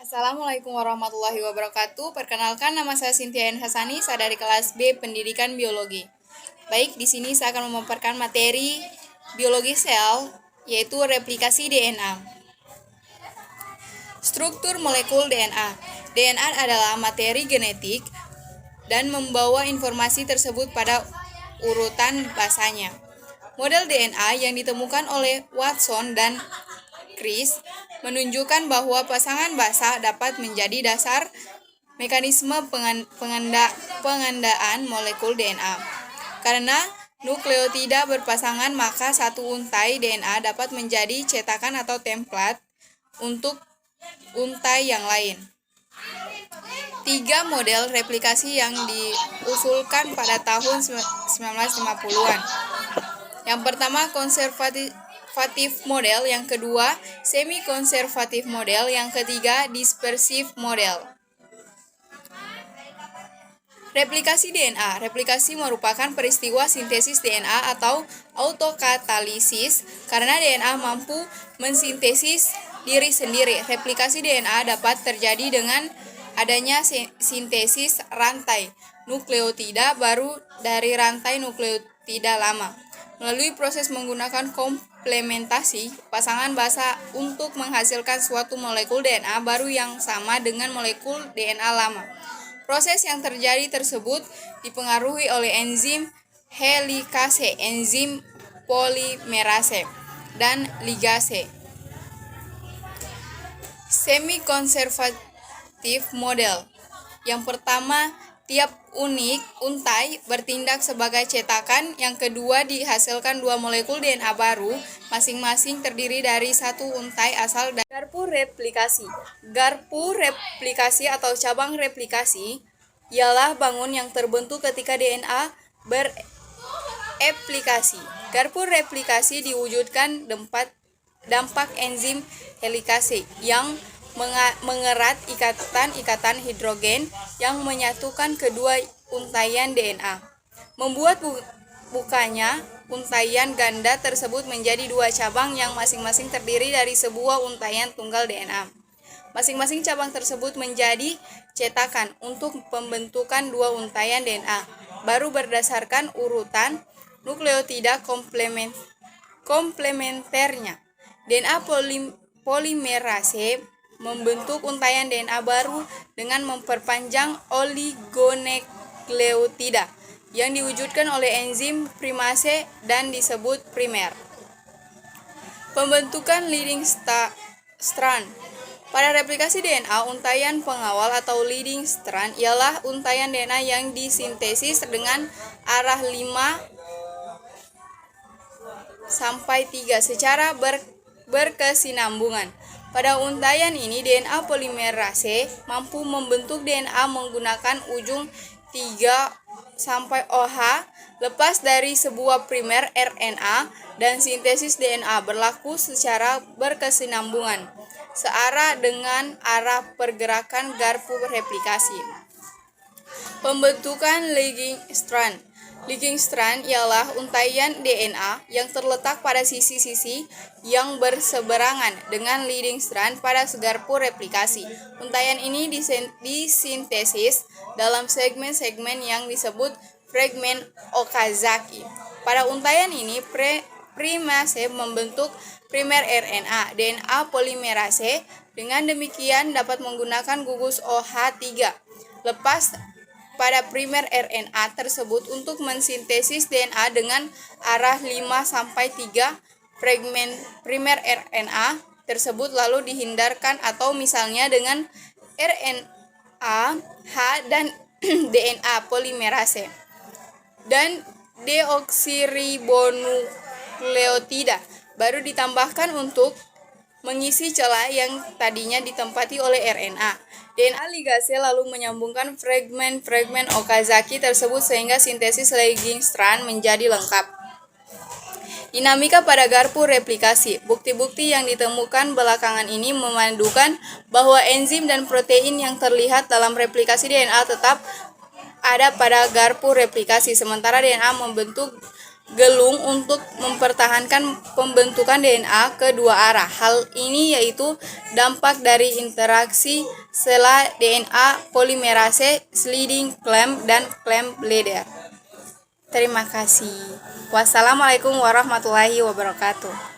Assalamualaikum warahmatullahi wabarakatuh. Perkenalkan, nama saya Cynthia N. Hasani, saya dari kelas B Pendidikan Biologi. Baik, di sini saya akan memaparkan materi biologi sel, yaitu replikasi DNA. Struktur molekul DNA. DNA adalah materi genetik dan membawa informasi tersebut pada urutan basanya. Model DNA yang ditemukan oleh Watson dan Crick menunjukkan bahwa pasangan basa dapat menjadi dasar mekanisme pengandaan molekul DNA. Karena nukleotida berpasangan, maka satu untai DNA dapat menjadi cetakan atau template untuk untai yang lain. 3 model replikasi yang diusulkan pada tahun 1950-an. Yang pertama, konservatif model, yang kedua, semi-konservatif model, yang ketiga, dispersif model. Replikasi DNA. Replikasi merupakan peristiwa sintesis DNA atau autokatalisis karena DNA mampu mensintesis diri sendiri. Replikasi DNA dapat terjadi dengan adanya sintesis rantai nukleotida baru dari rantai nukleotida lama. Melalui proses menggunakan komplementasi pasangan basa untuk menghasilkan suatu molekul DNA baru yang sama dengan molekul DNA lama. Proses yang terjadi tersebut dipengaruhi oleh enzim helikase, enzim polimerase, dan ligase. Semi-konservatif model. Yang pertama, tiap untai bertindak sebagai cetakan. Yang kedua, dihasilkan 2 molekul DNA baru, masing-masing terdiri dari satu untai asal dari garpu replikasi. Garpu replikasi atau cabang replikasi ialah bangun yang terbentuk ketika DNA bereplikasi. Garpu replikasi diwujudkan dampak enzim helikase yang mengerat ikatan hidrogen yang menyatukan kedua untaian DNA, membuat bukannya untaian ganda tersebut menjadi 2 cabang yang masing-masing terdiri dari sebuah untaian tunggal DNA. Masing-masing cabang tersebut menjadi cetakan untuk pembentukan 2 untaian DNA baru berdasarkan urutan nukleotida komplementernya. DNA polimerase membentuk untaian DNA baru dengan memperpanjang oligonukleotida yang diwujudkan oleh enzim primase dan disebut primer. Pembentukan leading strand. Pada replikasi DNA, untaian pengawal atau leading strand ialah untaian DNA yang disintesis dengan arah 5 sampai 3 secara berkesinambungan. Pada untaian ini, DNA polimerase mampu membentuk DNA menggunakan ujung 3 sampai OH lepas dari sebuah primer RNA, dan sintesis DNA berlaku secara berkesinambungan searah dengan arah pergerakan garpu replikasi. Pembentukan leading strand. Leading strand ialah untaian DNA yang terletak pada sisi-sisi yang berseberangan dengan leading strand pada garpu replikasi. Untaian ini disintesis dalam segmen-segmen yang disebut fragmen Okazaki. Pada untaian ini, primase membentuk primer RNA, DNA polimerase. Dengan demikian dapat menggunakan gugus OH3 lepas pada primer RNA tersebut untuk mensintesis DNA dengan arah 5 sampai 3 fragmen primer RNA tersebut lalu dihindarkan, atau misalnya dengan RNA H dan DNA polimerase dan deoksiribonukleotida baru ditambahkan untuk mengisi celah yang tadinya ditempati oleh RNA. DNA ligase lalu menyambungkan fragmen-fragmen Okazaki tersebut sehingga sintesis leading strand menjadi lengkap. Dinamika pada garpu replikasi. Bukti-bukti yang ditemukan belakangan ini memandukan bahwa enzim dan protein yang terlihat dalam replikasi DNA tetap ada pada garpu replikasi, sementara DNA membentuk gelung untuk mempertahankan pembentukan DNA kedua arah. Hal ini yaitu dampak dari interaksi sel DNA polimerase, sliding clamp, dan clamp leader. Terima kasih. Wassalamualaikum warahmatullahi wabarakatuh.